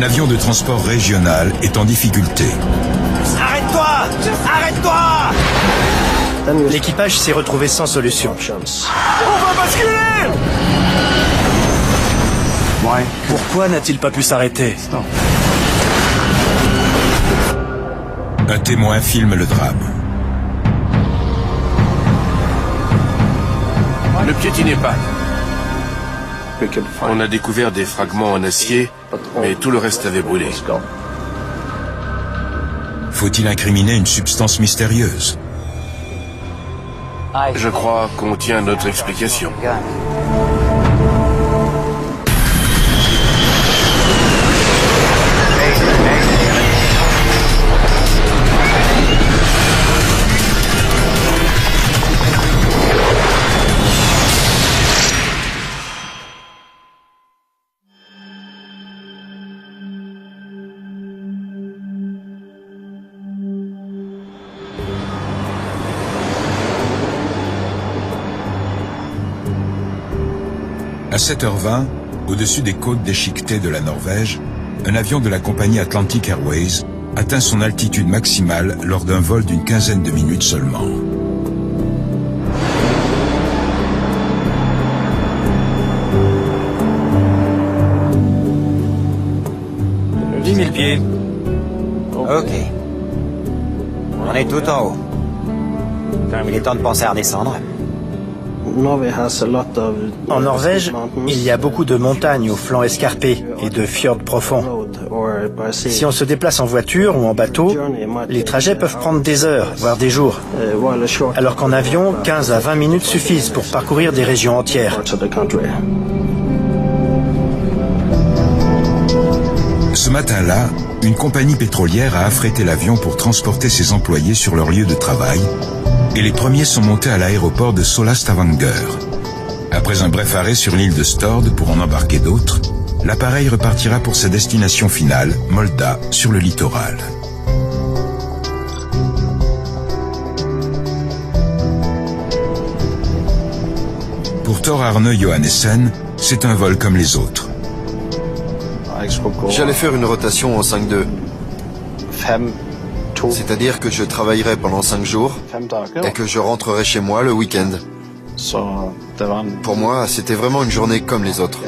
Un avion de transport régional est en difficulté. Arrête-toi! Arrête-toi! L'équipage s'est retrouvé sans solution. On va basculer! Pourquoi n'a-t-il pas pu s'arrêter? Un témoin filme le drame. Ne piétinez pas. On a découvert des fragments en acier, mais tout le reste avait brûlé. Faut-il incriminer une substance mystérieuse? Je crois qu'on tient notre explication. À 7h20, au-dessus des côtes déchiquetées de la Norvège, un avion de la compagnie Atlantic Airways atteint son altitude maximale lors d'un vol d'une quinzaine de minutes seulement. « 10 000 pieds. » Ok. On est tout en haut. Il est temps de penser à redescendre. En Norvège, il y a beaucoup de montagnes aux flancs escarpés et de fjords profonds. Si on se déplace en voiture ou en bateau, les trajets peuvent prendre des heures, voire des jours. Alors qu'en avion, 15 à 20 minutes suffisent pour parcourir des régions entières. Ce matin-là, une compagnie pétrolière a affrété l'avion pour transporter ses employés sur leur lieu de travail, et les premiers sont montés à l'aéroport de Sola-Stavanger. Après un bref arrêt sur l'île de Stord pour en embarquer d'autres, l'appareil repartira pour sa destination finale, Molda, sur le littoral. Pour Thor Arne Johannessen, c'est un vol comme les autres. J'allais faire une rotation en 5-2. C'est-à-dire que je travaillerai pendant 5 jours et que je rentrerai chez moi le week-end. Pour moi, c'était vraiment une journée comme les autres.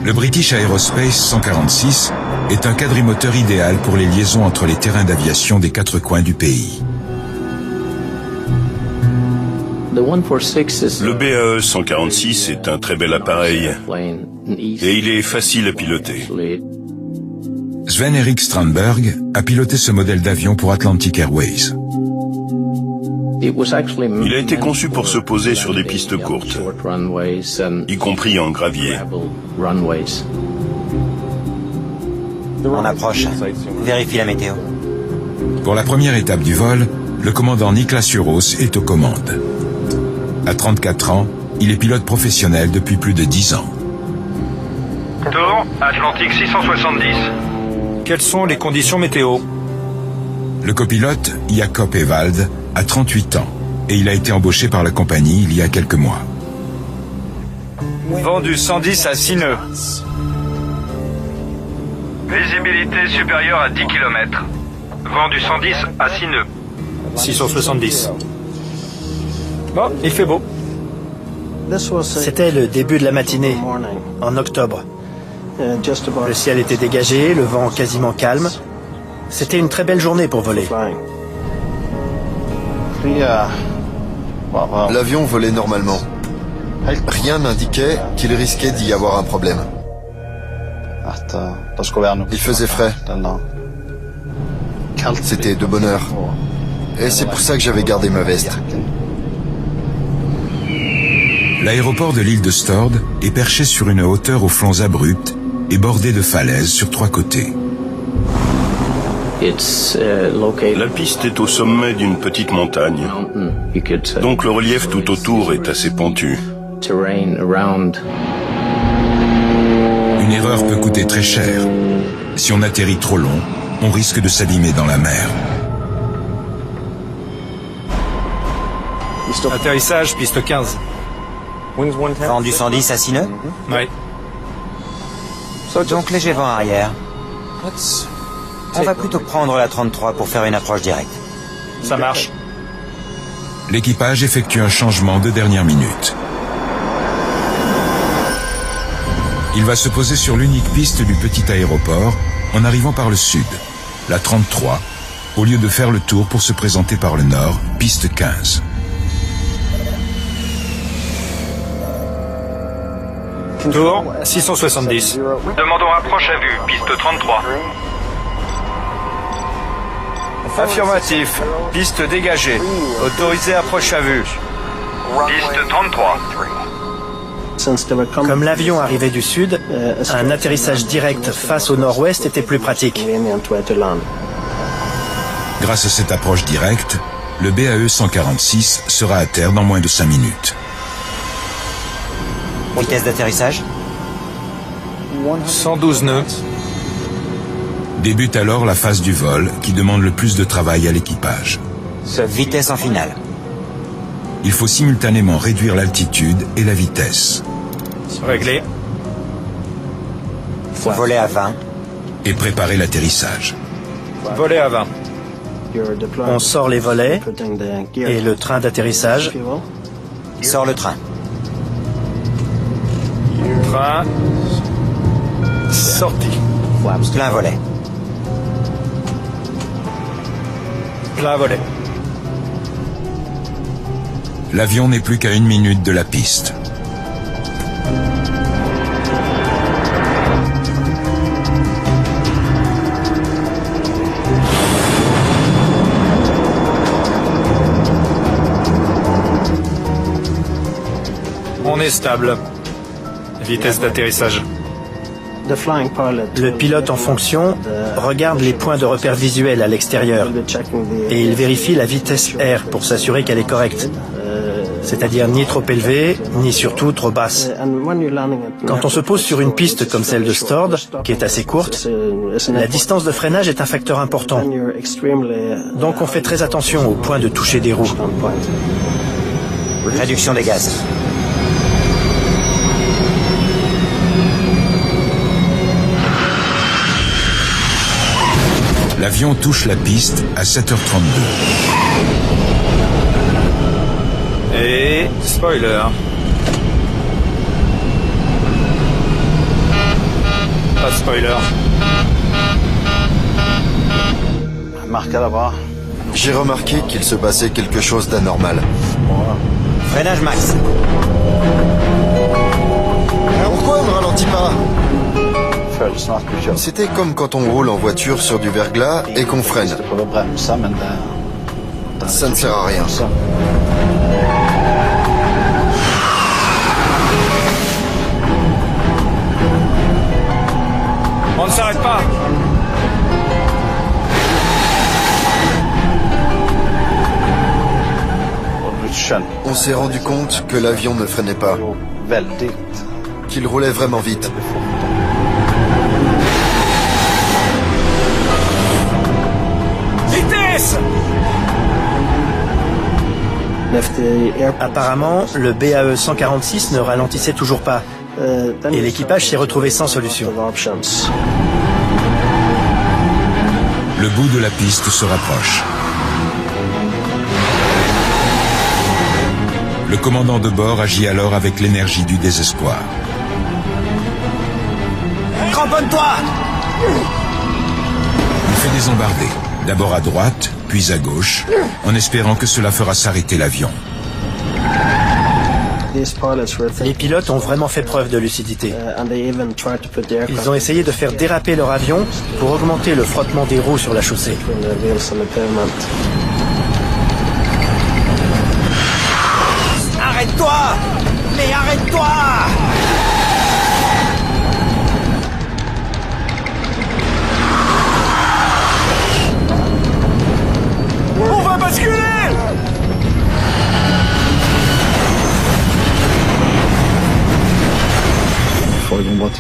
Le British Aerospace 146 est un quadrimoteur idéal pour les liaisons entre les terrains d'aviation des 4 coins du pays. Le BAE 146 est un très bel appareil et il est facile à piloter. Sven-Erik Strandberg a piloté ce modèle d'avion pour Atlantic Airways. Il a été conçu pour se poser sur des pistes courtes, y compris en gravier. On approche. Vérifie la météo. Pour la première étape du vol, le commandant Niklas Juros est aux commandes. À 34 ans, il est pilote professionnel depuis plus de 10 ans. Thor, Atlantique 670. Quelles sont les conditions météo? Le copilote, Jakob Ewald, a 38 ans et il a été embauché par la compagnie il y a quelques mois. Vent du 110 à 6 nœuds. Visibilité supérieure à 10 km. Vent du 110 à 6 nœuds. 670. Bon, il fait beau. C'était le début de la matinée, en octobre. Le ciel était dégagé, le vent quasiment calme. C'était une très belle journée pour voler. L'avion volait normalement. Rien n'indiquait qu'il risquait d'y avoir un problème. Il faisait frais. C'était de bonne heure. Et c'est pour ça que j'avais gardé ma veste. L'aéroport de l'île de Stord est perché sur une hauteur aux flancs abrupts et bordé de falaises sur 3 côtés. La piste est au sommet d'une petite montagne, donc le relief tout autour est assez pentu. Une erreur peut coûter très cher. Si on atterrit trop long, on risque de s'abîmer dans la mer. Atterrissage, piste 15. Vent du 110 à 6 nœuds. Oui. Donc léger vent arrière. On va plutôt prendre la 33 pour faire une approche directe. Ça marche. L'équipage effectue un changement de dernière minute. Il va se poser sur l'unique piste du petit aéroport en arrivant par le sud, la 33, au lieu de faire le tour pour se présenter par le nord, piste 15. Tour 670. Demandons approche à vue, piste 33. Affirmatif. Piste dégagée. Autorisé approche à vue. Piste 33. Comme l'avion arrivait du sud, un atterrissage direct face au nord-ouest était plus pratique. Grâce à cette approche directe, le BAE 146 sera à terre dans moins de 5 minutes. Vitesse d'atterrissage? 112 nœuds. Débute alors la phase du vol qui demande le plus de travail à l'équipage. Vitesse en finale. Il faut simultanément réduire l'altitude et la vitesse. Réglé. Voler à 20. Et préparer l'atterrissage. Volet à 20. On sort les volets et le train d'atterrissage. Sors le train. Train. Sorti. Plein volet. Plein volet. L'avion n'est plus qu'à 1 minute de la piste. On est stable. Vitesse d'atterrissage. Le pilote en fonction regarde les points de repère visuels à l'extérieur et il vérifie la vitesse R pour s'assurer qu'elle est correcte. C'est-à-dire ni trop élevée, ni surtout trop basse. Quand on se pose sur une piste comme celle de Stord, qui est assez courte, la distance de freinage est un facteur important. Donc on fait très attention au point de toucher des roues. Réduction des gaz. L'avion touche la piste à 7h32. Et spoiler. Pas de spoiler. J'ai remarqué qu'il se passait quelque chose d'anormal. Freinage max. Pourquoi on ne ralentit pas? C'était comme quand on roule en voiture sur du verglas et qu'on freine. Ça ne sert à rien. On ne s'arrête pas. On s'est rendu compte que l'avion ne freinait pas, qu'il roulait vraiment vite. Vitesse! Apparemment, le BAE 146 ne ralentissait toujours pas et l'équipage s'est retrouvé sans solution. Le bout de la piste se rapproche. Le commandant de bord agit alors avec l'énergie du désespoir. Cramponne-toi! Il fait des embardées, d'abord à droite, puis à gauche, en espérant que cela fera s'arrêter l'avion. Les pilotes ont vraiment fait preuve de lucidité. Ils ont essayé de faire déraper leur avion pour augmenter le frottement des roues sur la chaussée. Arrête-toi! Mais arrête-toi! On va basculer!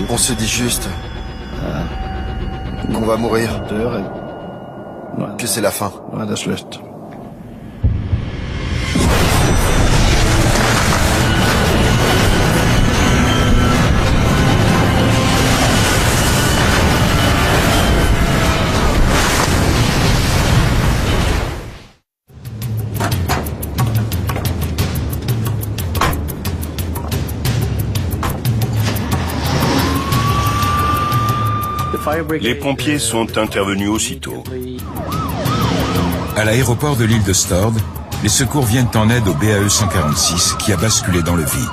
On se dit juste qu'on va mourir, que c'est la fin. Les pompiers sont intervenus aussitôt. À l'aéroport de l'île de Stord, les secours viennent en aide au BAE 146 qui a basculé dans le vide.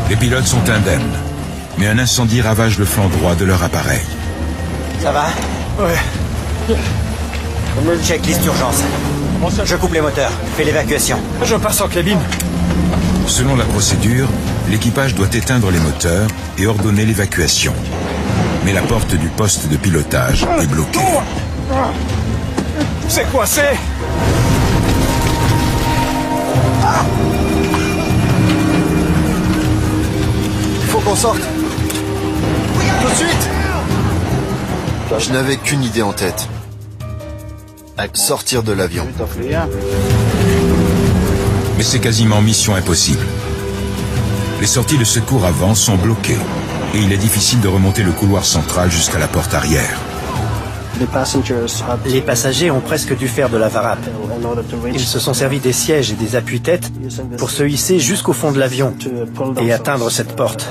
Les pilotes sont indemnes, mais un incendie ravage le flanc droit de leur appareil. Ça va? Ouais. Checklist d'urgence. Je coupe les moteurs. Fais l'évacuation. Je passe en cabine. Selon la procédure, l'équipage doit éteindre les moteurs et ordonner l'évacuation. Mais la porte du poste de pilotage est bloquée. C'est coincé. Il faut qu'on sorte. Tout de suite. Je n'avais qu'une idée en tête. Sortir de l'avion. Mais c'est quasiment mission impossible. Les sorties de secours avant sont bloquées et il est difficile de remonter le couloir central jusqu'à la porte arrière. Les passagers ont presque dû faire de la varap. Ils se sont servis des sièges et des appuis-têtes pour se hisser jusqu'au fond de l'avion et atteindre cette porte.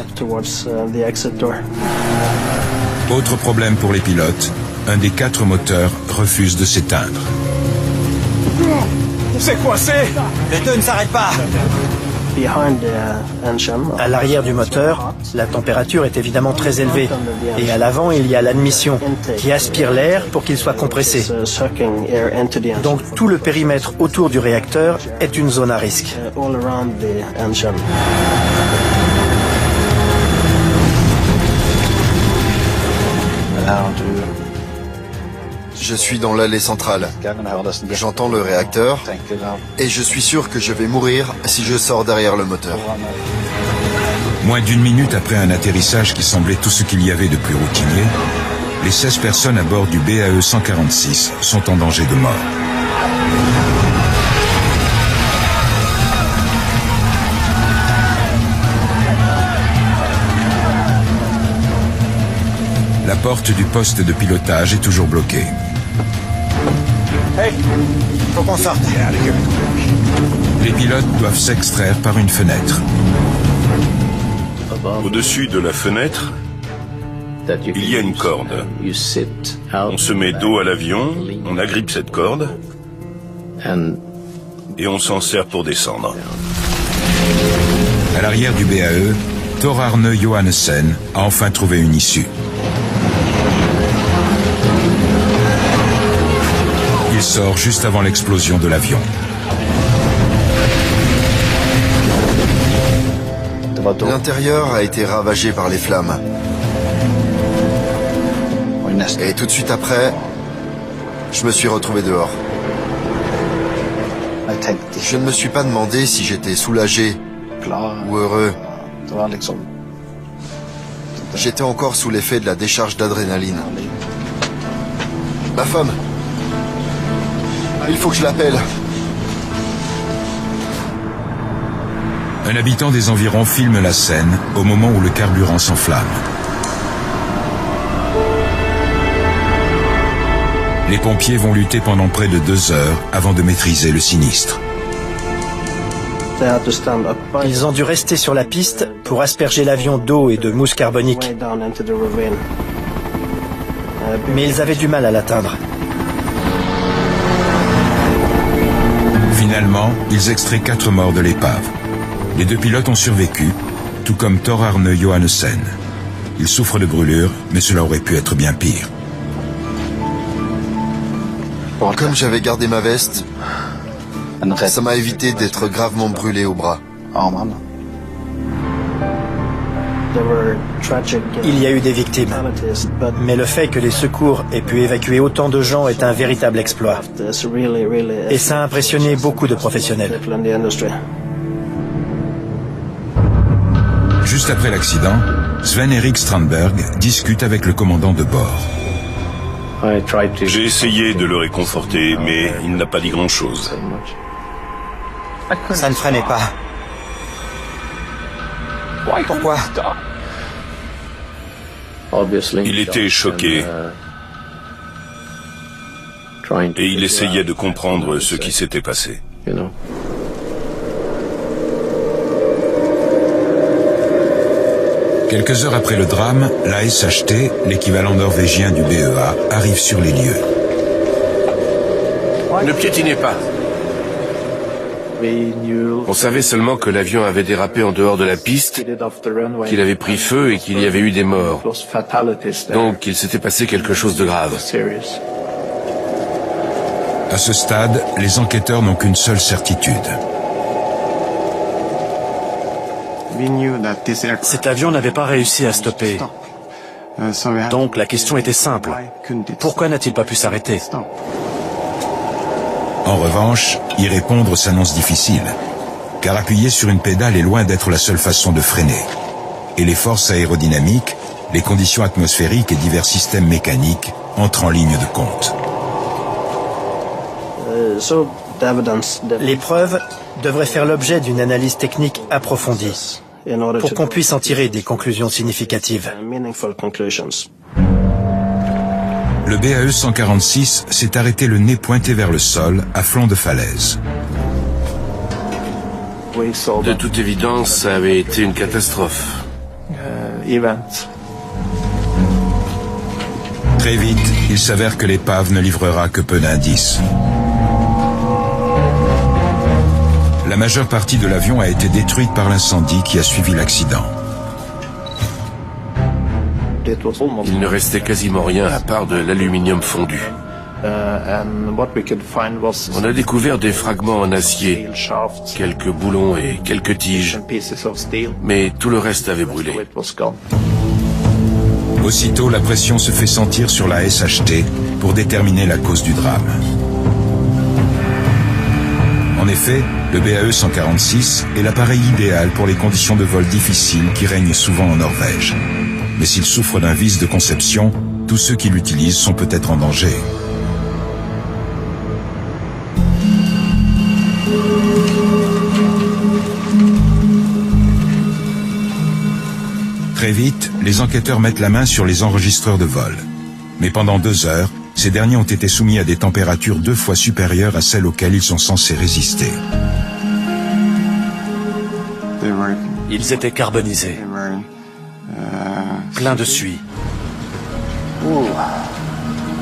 Autre problème pour les pilotes, un des 4 moteurs refuse de s'éteindre. C'est coincé. Le 2 ne s'arrête pas. À l'arrière du moteur, la température est évidemment très élevée. Et à l'avant, il y a l'admission, qui aspire l'air pour qu'il soit compressé. Donc tout le périmètre autour du réacteur est une zone à risque. Je suis dans l'allée centrale. J'entends le réacteur et je suis sûr que je vais mourir si je sors derrière le moteur. Moins d'1 minute après un atterrissage qui semblait tout ce qu'il y avait de plus routinier, les 16 personnes à bord du BAE 146 sont en danger de mort. La porte du poste de pilotage est toujours bloquée. Hey, faut qu'on sorte. Les pilotes doivent s'extraire par une fenêtre. Au-dessus de la fenêtre, il y a une corde. On se met dos à l'avion, on agrippe cette corde et on s'en sert pour descendre. À l'arrière du BAE, Tor Arne Johannessen a enfin trouvé une issue. Il sort juste avant l'explosion de l'avion. L'intérieur a été ravagé par les flammes. Et tout de suite après, je me suis retrouvé dehors. Je ne me suis pas demandé si j'étais soulagé ou heureux. J'étais encore sous l'effet de la décharge d'adrénaline. Ma femme. Il faut que je l'appelle. Un habitant des environs filme la scène au moment où le carburant s'enflamme. Les pompiers vont lutter pendant près de 2 heures avant de maîtriser le sinistre. Ils ont dû rester sur la piste pour asperger l'avion d'eau et de mousse carbonique. Mais ils avaient du mal à l'atteindre. Finalement, ils extraient 4 morts de l'épave. Les 2 pilotes ont survécu, tout comme Tor Arne Johannessen. Ils souffrent de brûlures, mais cela aurait pu être bien pire. Comme j'avais gardé ma veste, ça m'a évité d'être gravement brûlé au bras. Il y a eu des victimes, mais le fait que les secours aient pu évacuer autant de gens est un véritable exploit. Et ça a impressionné beaucoup de professionnels. Juste après l'accident, Sven-Erik Strandberg discute avec le commandant de bord. J'ai essayé de le réconforter, mais il n'a pas dit grand-chose. Ça ne freinait pas. Pourquoi? Il était choqué et il essayait de comprendre ce qui s'était passé. Quelques heures après le drame, la SHT, l'équivalent norvégien du BEA, arrive sur les lieux. Ne piétinez pas. On savait seulement que l'avion avait dérapé en dehors de la piste, qu'il avait pris feu et qu'il y avait eu des morts. Donc il s'était passé quelque chose de grave. À ce stade, les enquêteurs n'ont qu'une seule certitude. Cet avion n'avait pas réussi à stopper. Donc la question était simple. Pourquoi n'a-t-il pas pu s'arrêter ? En revanche, y répondre s'annonce difficile, car appuyer sur une pédale est loin d'être la seule façon de freiner. Et les forces aérodynamiques, les conditions atmosphériques et divers systèmes mécaniques entrent en ligne de compte. Les preuves devraient faire l'objet d'une analyse technique approfondie pour qu'on puisse en tirer des conclusions significatives. Le BAE 146 s'est arrêté le nez pointé vers le sol, à flanc de falaise. De toute évidence, ça avait été une catastrophe. Très vite, il s'avère que l'épave ne livrera que peu d'indices. La majeure partie de l'avion a été détruite par l'incendie qui a suivi l'accident. Il ne restait quasiment rien à part de l'aluminium fondu. On a découvert des fragments en acier, quelques boulons et quelques tiges, mais tout le reste avait brûlé. Aussitôt, la pression se fait sentir sur la SHT pour déterminer la cause du drame. En effet, le BAE 146 est l'appareil idéal pour les conditions de vol difficiles qui règnent souvent en Norvège. Mais s'il souffre d'un vice de conception, tous ceux qui l'utilisent sont peut-être en danger. Très vite, les enquêteurs mettent la main sur les enregistreurs de vol. Mais pendant 2 heures, ces derniers ont été soumis à des températures 2 fois supérieures à celles auxquelles ils sont censés résister. Ils étaient carbonisés, pleins de suie.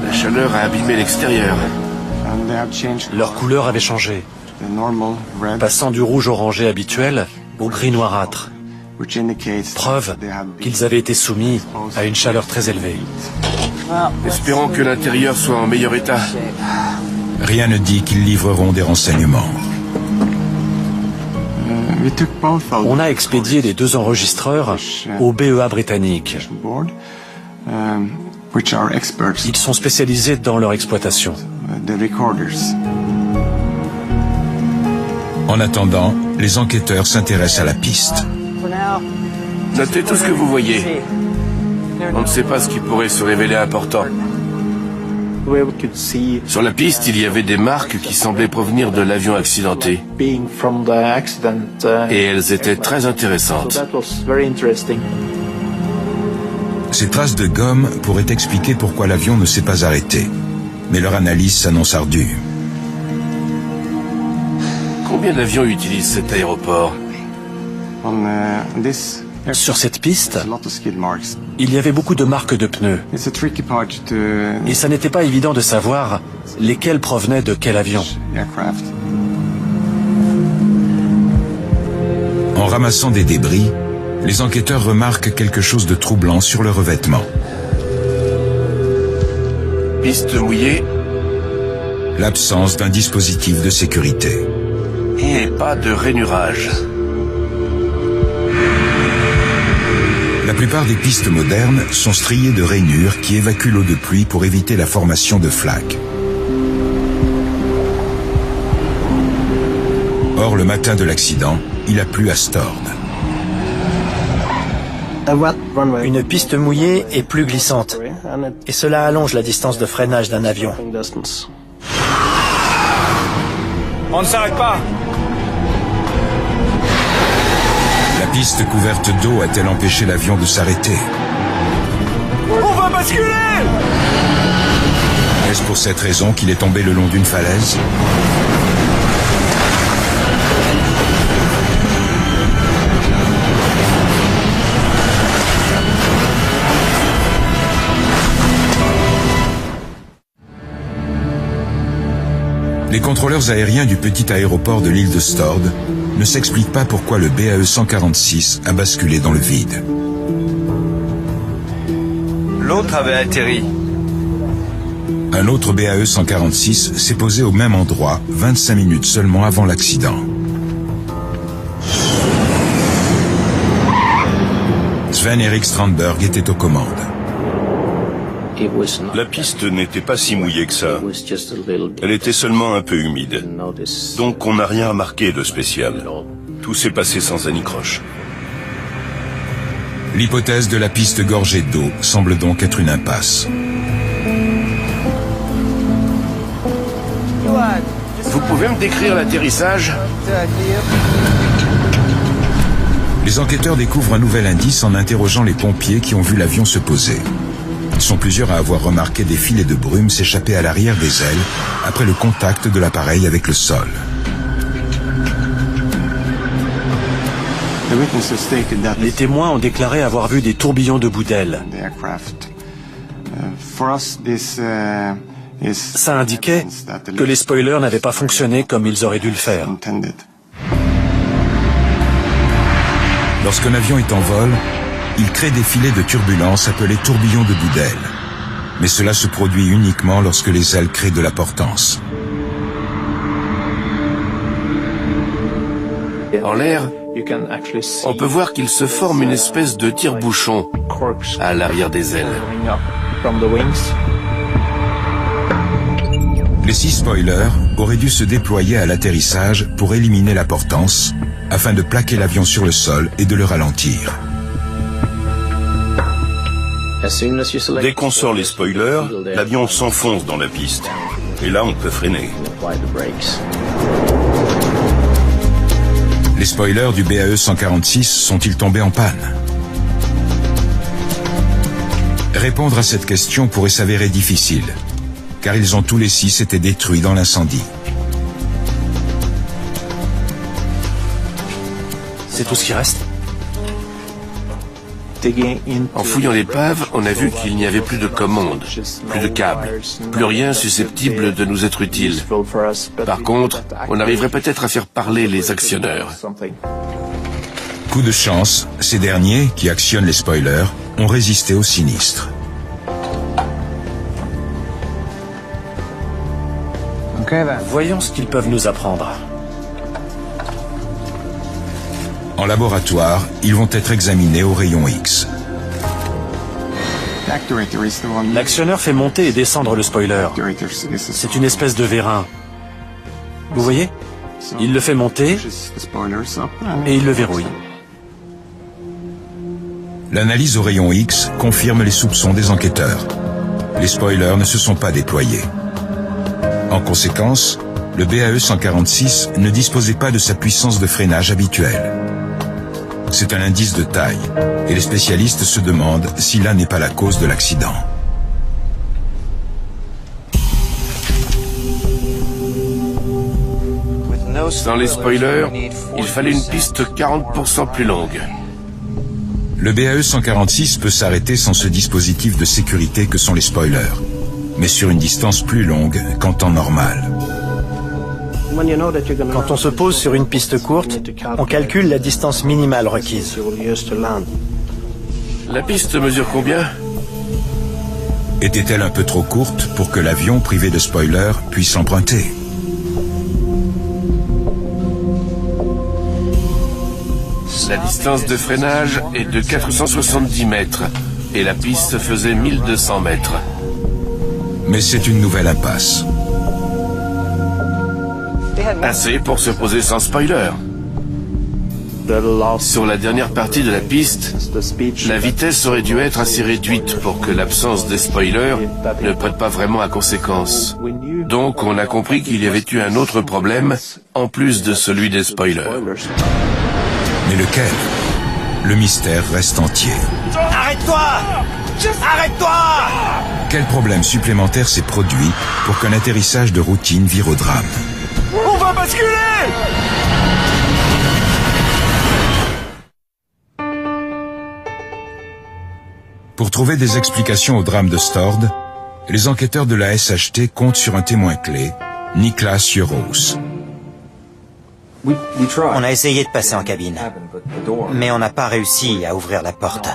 La chaleur a abîmé l'extérieur. Leur couleur avait changé, passant du rouge orangé habituel au gris noirâtre. Preuve qu'ils avaient été soumis à une chaleur très élevée. Espérons que l'intérieur soit en meilleur état. Rien ne dit qu'ils livreront des renseignements. On a expédié les 2 enregistreurs au BEA britannique. Ils sont spécialisés dans leur exploitation. En attendant, les enquêteurs s'intéressent à la piste. Notez tout ce que vous voyez. On ne sait pas ce qui pourrait se révéler important. Sur la piste, il y avait des marques qui semblaient provenir de l'avion accidenté. Et elles étaient très intéressantes. Ces traces de gomme pourraient expliquer pourquoi l'avion ne s'est pas arrêté. Mais leur analyse s'annonce ardue. Combien d'avions utilisent cet aéroport ? Sur cette piste, il y avait beaucoup de marques de pneus. Et ça n'était pas évident de savoir lesquelles provenaient de quel avion. En ramassant des débris, les enquêteurs remarquent quelque chose de troublant sur le revêtement. Piste mouillée. L'absence d'un dispositif de sécurité. Et pas de rainurage. La plupart des pistes modernes sont striées de rainures qui évacuent l'eau de pluie pour éviter la formation de flaques. Or, le matin de l'accident, il a plu à Stord. Une piste mouillée est plus glissante, et cela allonge la distance de freinage d'un avion. On ne s'arrête pas. La piste couverte d'eau a-t-elle empêché l'avion de s'arrêter? On va basculer! Est-ce pour cette raison qu'il est tombé le long d'une falaise? Les contrôleurs aériens du petit aéroport de l'île de Stord ne s'expliquent pas pourquoi le BAE-146 a basculé dans le vide. L'autre avait atterri. Un autre BAE-146 s'est posé au même endroit 25 minutes seulement avant l'accident. Sven-Erik Strandberg était aux commandes. La piste n'était pas si mouillée que ça. Elle était seulement un peu humide. Donc on n'a rien remarqué de spécial. Tout s'est passé sans anicroche. L'hypothèse de la piste gorgée d'eau semble donc être une impasse. Vous pouvez me décrire l'atterrissage? Les enquêteurs découvrent un nouvel indice en interrogeant les pompiers qui ont vu l'avion se poser. Ils sont plusieurs à avoir remarqué des filets de brume s'échapper à l'arrière des ailes après le contact de l'appareil avec le sol. Les témoins ont déclaré avoir vu des tourbillons de bout d'aile. Ça indiquait que les spoilers n'avaient pas fonctionné comme ils auraient dû le faire. Lorsqu'un avion est en vol, il crée des filets de turbulence appelés tourbillons de bout d'aile. Mais cela se produit uniquement lorsque les ailes créent de la portance. En l'air, on peut voir qu'il se forme une espèce de tire-bouchon à l'arrière des ailes. Les 6 spoilers auraient dû se déployer à l'atterrissage pour éliminer la portance, afin de plaquer l'avion sur le sol et de le ralentir. Dès qu'on sort les spoilers, l'avion s'enfonce dans la piste. Et là, on peut freiner. Les spoilers du BAE-146 sont-ils tombés en panne? Répondre à cette question pourrait s'avérer difficile, car ils ont tous les 6 été détruits dans l'incendie. C'est tout ce qui reste? En fouillant l'épave, on a vu qu'il n'y avait plus de commandes, plus de câbles, plus rien susceptible de nous être utile. Par contre, on arriverait peut-être à faire parler les actionneurs. Coup de chance, ces derniers, qui actionnent les spoilers, ont résisté au sinistre. Voyons ce qu'ils peuvent nous apprendre. En laboratoire, ils vont être examinés au rayon X. L'actionneur fait monter et descendre le spoiler. C'est une espèce de vérin. Vous voyez? Il le fait monter et il le verrouille. L'analyse au rayon X confirme les soupçons des enquêteurs. Les spoilers ne se sont pas déployés. En conséquence, le BAE-146 ne disposait pas de sa puissance de freinage habituelle. C'est un indice de taille, et les spécialistes se demandent si là n'est pas la cause de l'accident. Sans les spoilers, il fallait une piste 40% plus longue. Le BAE-146 peut s'arrêter sans ce dispositif de sécurité que sont les spoilers, mais sur une distance plus longue qu'en temps normal. Quand on se pose sur une piste courte, on calcule la distance minimale requise. La piste mesure combien? Était-elle un peu trop courte pour que l'avion, privé de spoiler, puisse l'emprunter? La distance de freinage est de 470 mètres et la piste faisait 1200 mètres. Mais c'est une nouvelle impasse. Assez pour se poser sans spoiler. Sur la dernière partie de la piste, la vitesse aurait dû être assez réduite pour que l'absence des spoilers ne prête pas vraiment à conséquence. Donc on a compris qu'il y avait eu un autre problème, en plus de celui des spoilers. Mais lequel? Le mystère reste entier. Arrête-toi! Arrête-toi! Quel problème supplémentaire s'est produit pour qu'un atterrissage de routine vire au drame? On va basculer! Pour trouver des explications au drame de Stord, les enquêteurs de la SHT comptent sur un témoin clé, Niklas Jörås. On a essayé de passer en cabine, mais on n'a pas réussi à ouvrir la porte.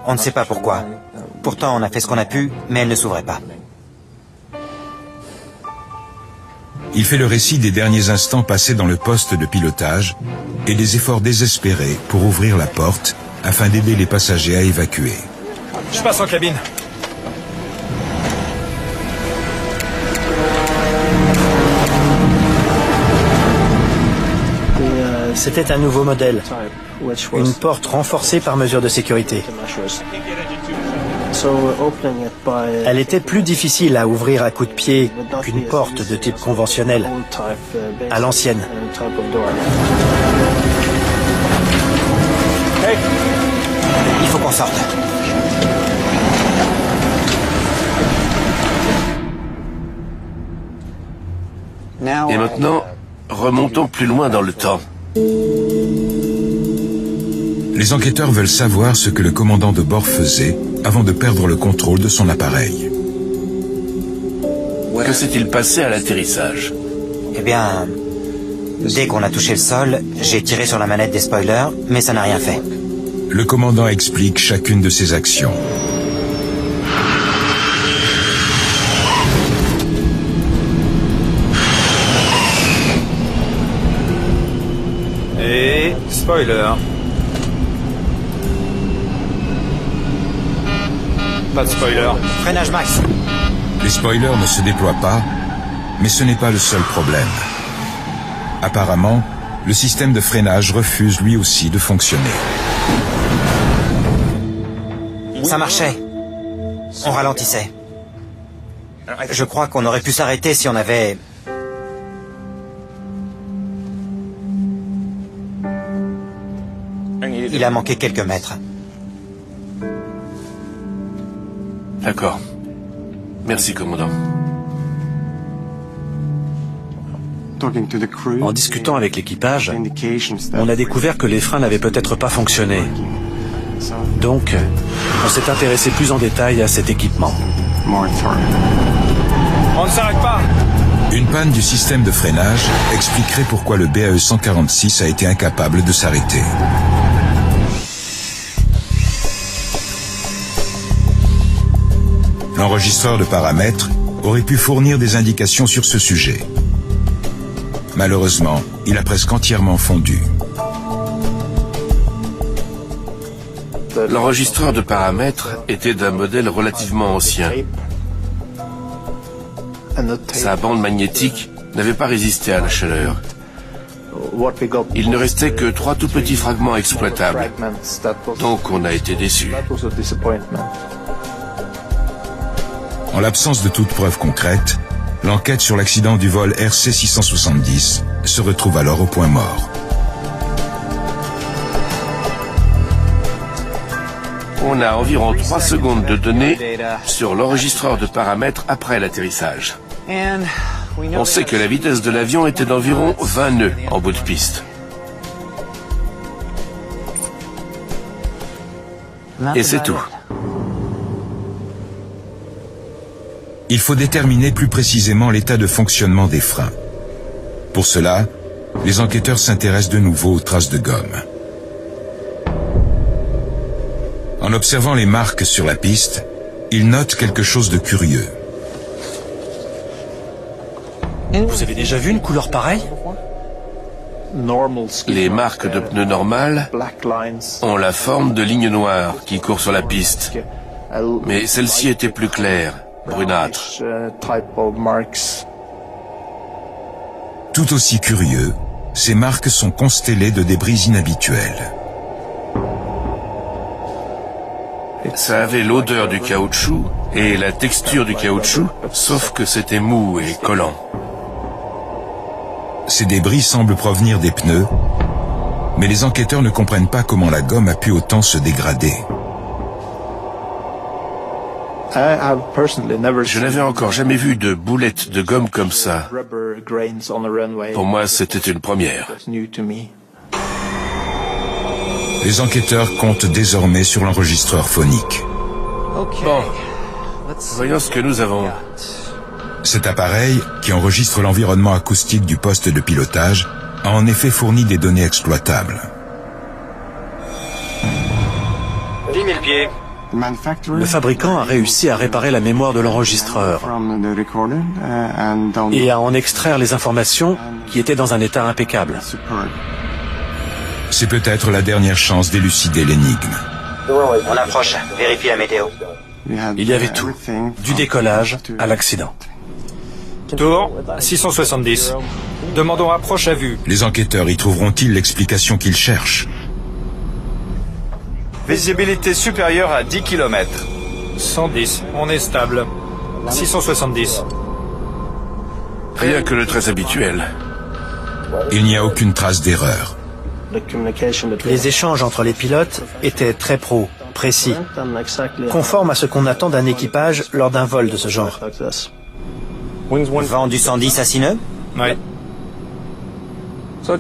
On ne sait pas pourquoi. Pourtant, on a fait ce qu'on a pu, mais elle ne s'ouvrait pas. Il fait le récit des derniers instants passés dans le poste de pilotage et des efforts désespérés pour ouvrir la porte afin d'aider les passagers à évacuer. Je passe en cabine. C'était un nouveau modèle, une porte renforcée par mesure de sécurité. Elle était plus difficile à ouvrir à coups de pied qu'une porte de type conventionnel, à l'ancienne. Hey, il faut qu'on sorte. Et maintenant, remontons plus loin dans le temps. Les enquêteurs veulent savoir ce que le commandant de bord faisait avant de perdre le contrôle de son appareil. Que s'est-il passé à l'atterrissage? Eh bien, dès qu'on a touché le sol, j'ai tiré sur la manette des spoilers, mais ça n'a rien fait. Le commandant explique chacune de ses actions. Et spoiler. Pas de spoiler. Freinage max. Les spoilers ne se déploient pas, mais ce n'est pas le seul problème. Apparemment, le système de freinage refuse lui aussi de fonctionner. Ça marchait. On ralentissait. Je crois qu'on aurait pu s'arrêter si on avait... Il a manqué quelques mètres. D'accord. Merci, commandant. En discutant avec l'équipage, on a découvert que les freins n'avaient peut-être pas fonctionné. Donc, on s'est intéressé plus en détail à cet équipement. On ne s'arrête pas. Une panne du système de freinage expliquerait pourquoi le BAE 146 a été incapable de s'arrêter. L'enregistreur de paramètres aurait pu fournir des indications sur ce sujet. Malheureusement, il a presque entièrement fondu. L'enregistreur de paramètres était d'un modèle relativement ancien. Sa bande magnétique n'avait pas résisté à la chaleur. Il ne restait que 3 tout petits fragments exploitables. Donc on a été déçus. En l'absence de toute preuve concrète, l'enquête sur l'accident du vol RC-670 se retrouve alors au point mort. On a environ 3 secondes de données sur l'enregistreur de paramètres après l'atterrissage. On sait que la vitesse de l'avion était d'environ 20 nœuds en bout de piste. Et c'est tout. Il faut déterminer plus précisément l'état de fonctionnement des freins. Pour cela, les enquêteurs s'intéressent de nouveau aux traces de gomme. En observant les marques sur la piste, ils notent quelque chose de curieux. Vous avez déjà vu une couleur pareille? Les marques de pneus normales ont la forme de lignes noires qui courent sur la piste. Mais celle-ci était plus claire, brunâtre. Tout aussi curieux, ces marques sont constellées de débris inhabituels. Ça avait l'odeur du caoutchouc et la texture du caoutchouc, sauf que c'était mou et collant. Ces débris semblent provenir des pneus, mais les enquêteurs ne comprennent pas comment la gomme a pu autant se dégrader. Je n'avais encore jamais vu de boulettes de gomme comme ça. Pour moi, c'était une première. Les enquêteurs comptent désormais sur l'enregistreur phonique. Bon, voyons ce que nous avons. Cet appareil, qui enregistre l'environnement acoustique du poste de pilotage, a en effet fourni des données exploitables. 10 000 pieds. Le fabricant a réussi à réparer la mémoire de l'enregistreur et à en extraire les informations qui étaient dans un état impeccable. C'est peut-être la dernière chance d'élucider l'énigme. On approche. Vérifie la météo. Il y avait tout, du décollage à l'accident. Tour 670. Demandons approche à vue. Les enquêteurs y trouveront-ils l'explication qu'ils cherchent? Visibilité supérieure à 10 km. 110. On est stable. 670. Rien que le très habituel. Il n'y a aucune trace d'erreur. Les échanges entre les pilotes étaient très précis, conformes à ce qu'on attend d'un équipage lors d'un vol de ce genre. Vent du 110 à 6 nœuds? Oui.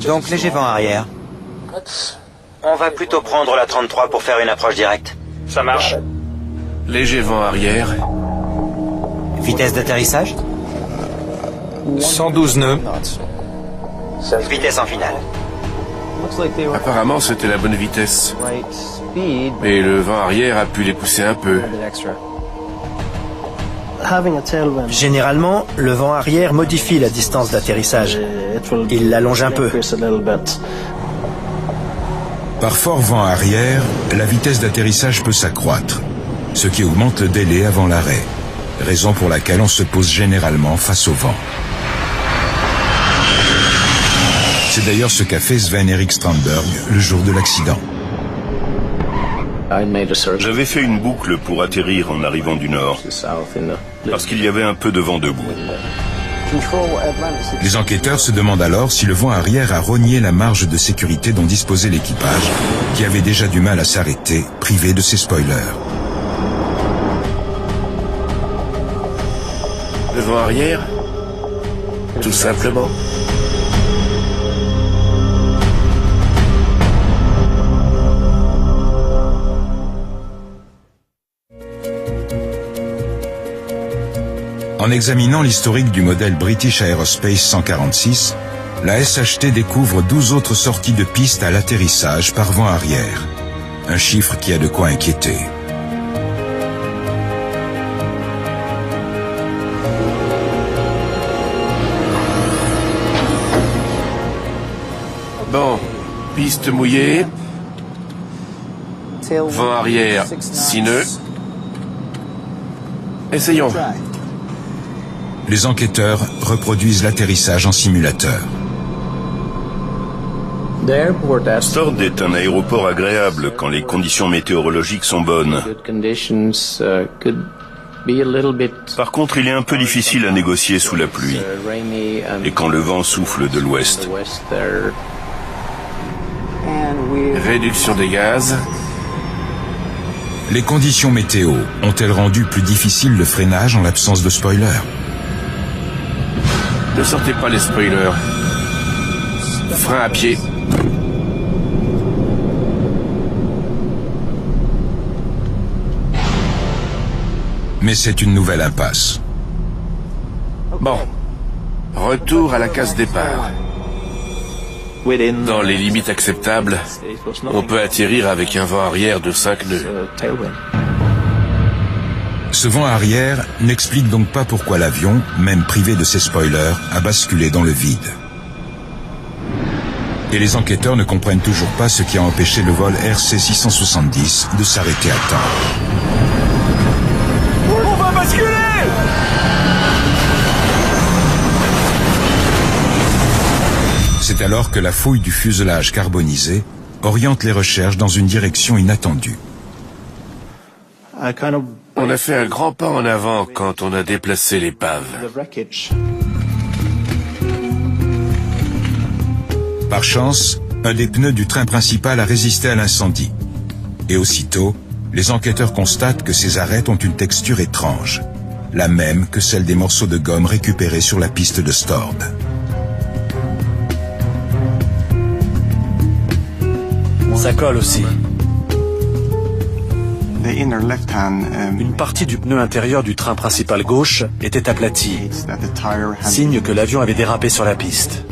Donc léger vent arrière. On va plutôt prendre la 33 pour faire une approche directe. Ça marche. Léger vent arrière. Vitesse d'atterrissage? 112 nœuds. Vitesse en finale. Apparemment, c'était la bonne vitesse. Mais le vent arrière a pu les pousser un peu. Généralement, le vent arrière modifie la distance d'atterrissage. Il l'allonge un peu. Par fort vent arrière, la vitesse d'atterrissage peut s'accroître, ce qui augmente le délai avant l'arrêt, raison pour laquelle on se pose généralement face au vent. C'est d'ailleurs ce qu'a fait Sven-Erik Strandberg le jour de l'accident. J'avais fait une boucle pour atterrir en arrivant du nord, parce qu'il y avait un peu de vent debout. Les enquêteurs se demandent alors si le vent arrière a rogné la marge de sécurité dont disposait l'équipage, qui avait déjà du mal à s'arrêter, privé de ses spoilers. Le vent arrière? Tout simplement. En examinant l'historique du modèle British Aerospace 146, la SHT découvre 12 autres sorties de piste à l'atterrissage par vent arrière. Un chiffre qui a de quoi inquiéter. Bon, piste mouillée. Vent arrière, 6 nœuds. Essayons. Les enquêteurs reproduisent l'atterrissage en simulateur. Stord est un aéroport agréable quand les conditions météorologiques sont bonnes. Par contre, il est un peu difficile à négocier sous la pluie et quand le vent souffle de l'ouest. Réduction des gaz. Les conditions météo ont-elles rendu plus difficile le freinage en l'absence de spoiler? Ne sortez pas les spoilers. Frein à pied. Mais c'est une nouvelle impasse. Bon. Retour à la case départ. Dans les limites acceptables, on peut atterrir avec un vent arrière de 5 nœuds. Ce vent arrière n'explique donc pas pourquoi l'avion, même privé de ses spoilers, a basculé dans le vide. Et les enquêteurs ne comprennent toujours pas ce qui a empêché le vol RC-670 de s'arrêter à temps. On va basculer! C'est alors que la fouille du fuselage carbonisé oriente les recherches dans une direction inattendue. On a fait un grand pas en avant quand on a déplacé l'épave. Par chance, un des pneus du train principal a résisté à l'incendie. Et aussitôt, les enquêteurs constatent que ces arêtes ont une texture étrange, la même que celle des morceaux de gomme récupérés sur la piste de Stord. Ça colle aussi. Une partie du pneu intérieur du train principal gauche était aplatie, signe que l'avion avait dérapé sur la piste.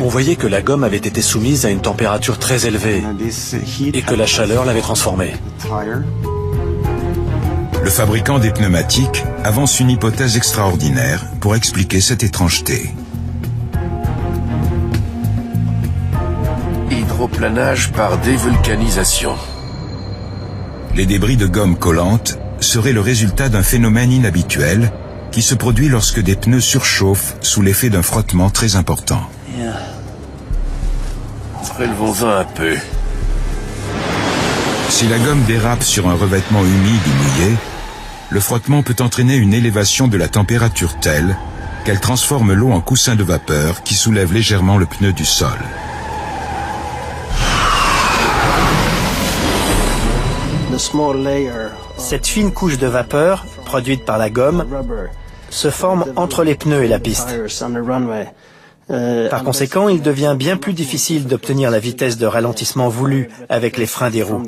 On voyait que la gomme avait été soumise à une température très élevée et que la chaleur l'avait transformée. Le fabricant des pneumatiques avance une hypothèse extraordinaire pour expliquer cette étrangeté. Hydroplanage par dévulcanisation. Les débris de gomme collante seraient le résultat d'un phénomène inhabituel qui se produit lorsque des pneus surchauffent sous l'effet d'un frottement très important. Relevons-en un peu. Si la gomme dérape sur un revêtement humide ou mouillé, le frottement peut entraîner une élévation de la température telle qu'elle transforme l'eau en coussin de vapeur qui soulève légèrement le pneu du sol. Cette fine couche de vapeur, produite par la gomme, se forme entre les pneus et la piste. Par conséquent, il devient bien plus difficile d'obtenir la vitesse de ralentissement voulue avec les freins des roues.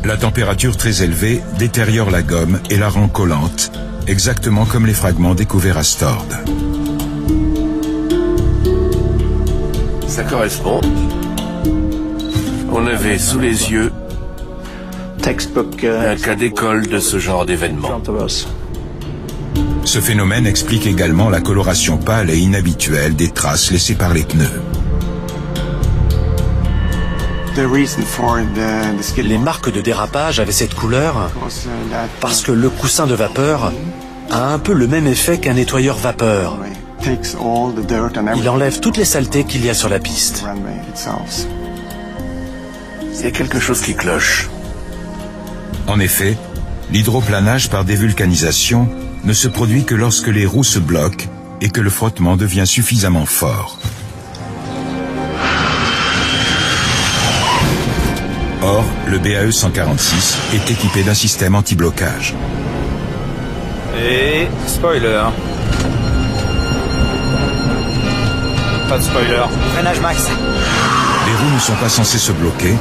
La température très élevée détériore la gomme et la rend collante, exactement comme les fragments découverts à Stord. Ça correspond. On avait sous les yeux un cas d'école de ce genre d'événement. Ce phénomène explique également la coloration pâle et inhabituelle des traces laissées par les pneus. Les marques de dérapage avaient cette couleur parce que le coussin de vapeur a un peu le même effet qu'un nettoyeur vapeur. Il enlève toutes les saletés qu'il y a sur la piste. Il y a quelque chose qui cloche. En effet, l'hydroplanage par dévulcanisation ne se produit que lorsque les roues se bloquent et que le frottement devient suffisamment fort. Or, le BAE 146 est équipé d'un système anti-blocage. Et spoiler. Pas de spoiler. Freinage max. Les roues ne sont pas censées se bloquer,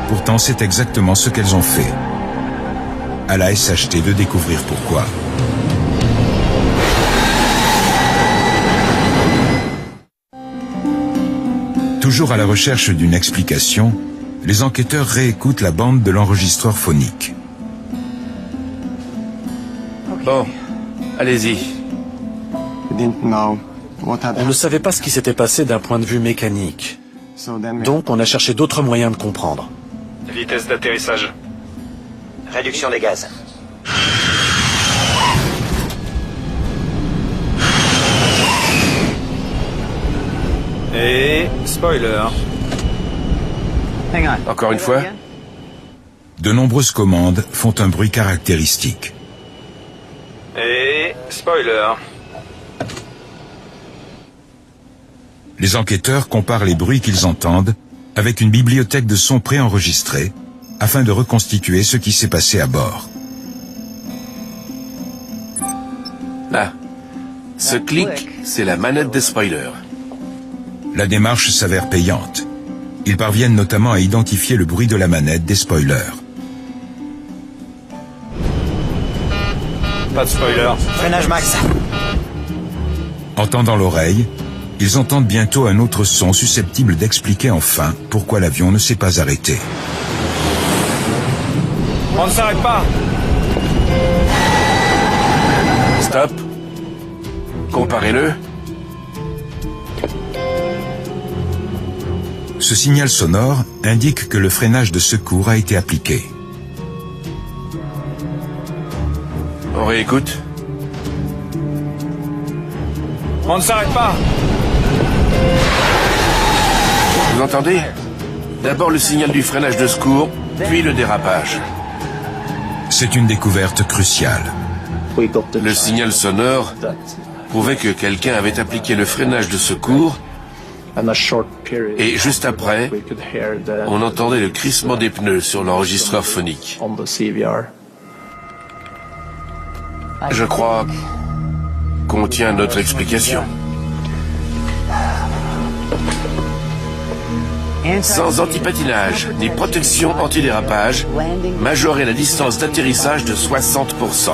pourtant c'est exactement ce qu'elles ont fait. À la SHT de découvrir pourquoi. Toujours à la recherche d'une explication, les enquêteurs réécoutent la bande de l'enregistreur phonique. Bon, allez-y. On ne savait pas ce qui s'était passé d'un point de vue mécanique. Donc on a cherché d'autres moyens de comprendre. Vitesse d'atterrissage. Réduction des gaz. Et spoiler. Encore une fois. De nombreuses commandes font un bruit caractéristique. Et spoiler. Les enquêteurs comparent les bruits qu'ils entendent avec une bibliothèque de sons préenregistrés afin de reconstituer ce qui s'est passé à bord. Là, ce clic, c'est la manette des spoilers. La démarche s'avère payante. Ils parviennent notamment à identifier le bruit de la manette des spoilers. Pas de spoiler. Freinage max. En tendant l'oreille, ils entendent bientôt un autre son susceptible d'expliquer enfin pourquoi l'avion ne s'est pas arrêté. On ne s'arrête pas. Stop. Comparez-le. Ce signal sonore indique que le freinage de secours a été appliqué. On réécoute. On ne s'arrête pas. Vous entendez? D'abord le signal du freinage de secours, puis le dérapage. C'est une découverte cruciale. Le signal sonore prouvait que quelqu'un avait appliqué le freinage de secours et juste après, on entendait le crissement des pneus sur l'enregistreur phonique. Je crois qu'on tient notre explication. Sans antipatinage ni protection antidérapage, majorer la distance d'atterrissage de 60%.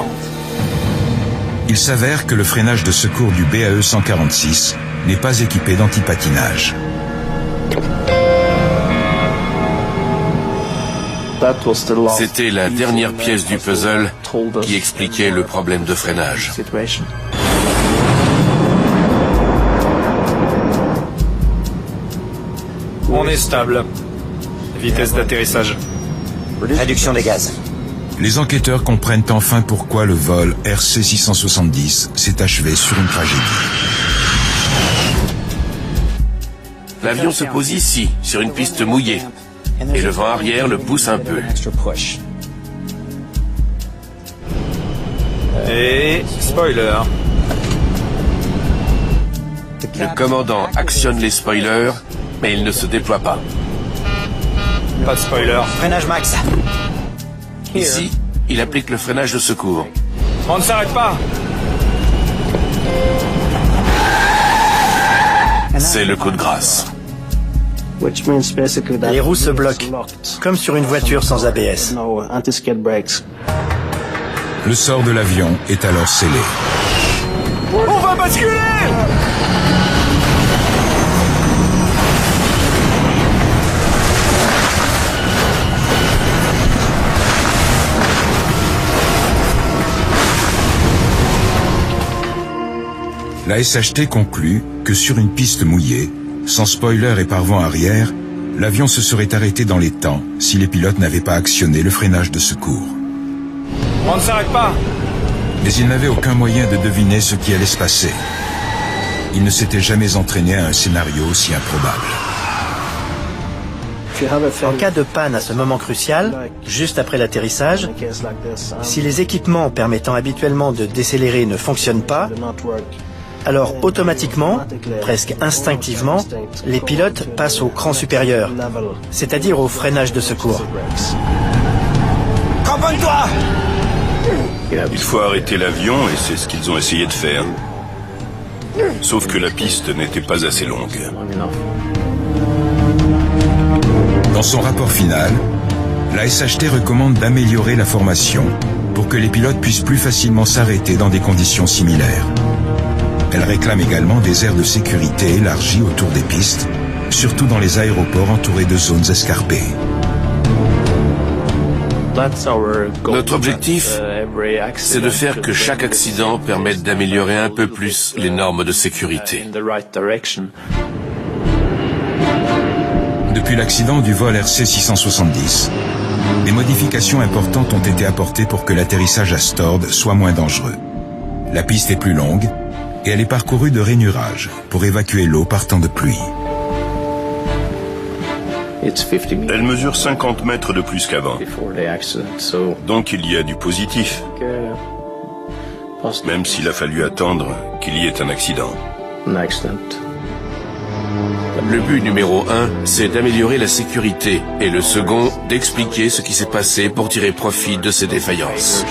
Il s'avère que le freinage de secours du BAE 146 n'est pas équipé d'antipatinage. C'était la dernière pièce du puzzle qui expliquait le problème de freinage. On est stable. Vitesse d'atterrissage. Réduction des gaz. Les enquêteurs comprennent enfin pourquoi le vol RC-670 s'est achevé sur une tragédie. L'avion se pose ici, sur une piste mouillée, et le vent arrière le pousse un peu. Et spoiler. Le commandant actionne les spoilers, mais il ne se déploie pas. Pas de spoiler. Freinage max. Ici, il applique le freinage de secours. On ne s'arrête pas. C'est le coup de grâce. Les roues se bloquent, comme sur une voiture sans ABS. Le sort de l'avion est alors scellé. On va basculer! La SHT conclut que sur une piste mouillée, sans spoiler et par vent arrière, l'avion se serait arrêté dans les temps si les pilotes n'avaient pas actionné le freinage de secours. On ne s'arrête pas. Mais ils n'avaient aucun moyen de deviner ce qui allait se passer. Ils ne s'étaient jamais entraînés à un scénario aussi improbable. En cas de panne à ce moment crucial, juste après l'atterrissage, si les équipements permettant habituellement de décélérer ne fonctionnent pas, alors automatiquement, presque instinctivement, les pilotes passent au cran supérieur, c'est-à-dire au freinage de secours. Cramponne-toi! Il faut arrêter l'avion et c'est ce qu'ils ont essayé de faire. Sauf que la piste n'était pas assez longue. Dans son rapport final, la SHT recommande d'améliorer la formation pour que les pilotes puissent plus facilement s'arrêter dans des conditions similaires. Elle réclame également des aires de sécurité élargies autour des pistes, surtout dans les aéroports entourés de zones escarpées. Notre objectif, c'est de faire que chaque accident permette d'améliorer un peu plus les normes de sécurité. Depuis l'accident du vol RC-670, des modifications importantes ont été apportées pour que l'atterrissage à Stord soit moins dangereux. La piste est plus longue et elle est parcourue de rainurages pour évacuer l'eau partant de pluie. Elle mesure 50 mètres de plus qu'avant. Donc il y a du positif. Même s'il a fallu attendre qu'il y ait un accident. Le but numéro 1, c'est d'améliorer la sécurité et le second, d'expliquer ce qui s'est passé pour tirer profit de ces défaillances.